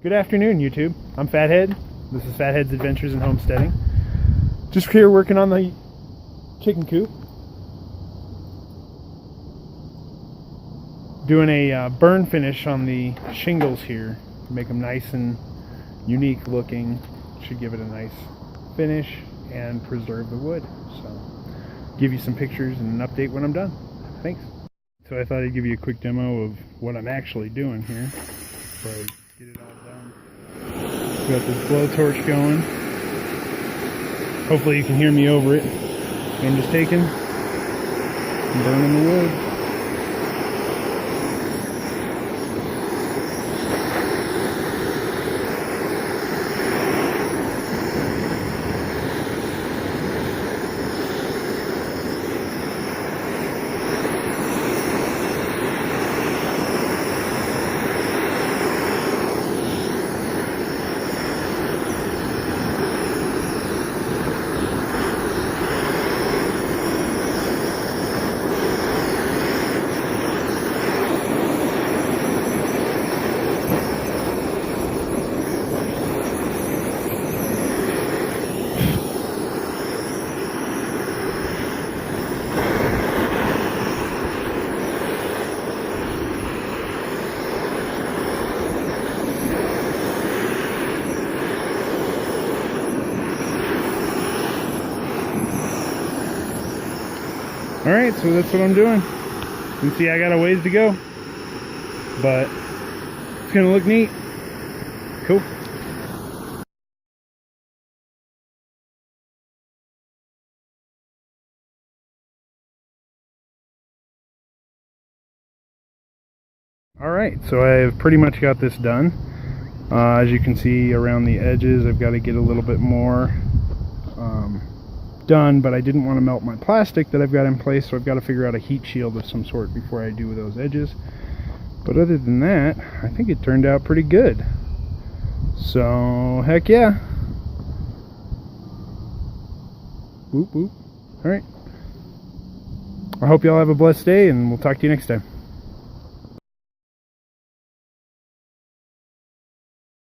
Good afternoon, YouTube. I'm Fathead. This is Fathead's Adventures in Homesteading. Just here working on the chicken coop. Doing a burn finish on the shingles here to make them nice and unique looking. Should give it a nice finish and preserve the wood. So, give you some pictures and an update when I'm done. Thanks. So I thought I'd give you a quick demo of what I'm actually doing here before I get it all done. Got this blowtorch going. Hopefully you can hear me over it. I'm just taking and burning the wood. Alright, so that's what I'm doing. You can see I got a ways to go, but it's gonna look neat. Cool. Alright, so I've pretty much got this done. As you can see around the edges, I've got to get a little bit more done, but I didn't want to melt my plastic that I've got in place, so I've got to figure out a heat shield of some sort before I do those edges. But other than that, I think it turned out pretty good. So, heck yeah. Whoop whoop. Alright. I hope y'all have a blessed day, and we'll talk to you next time.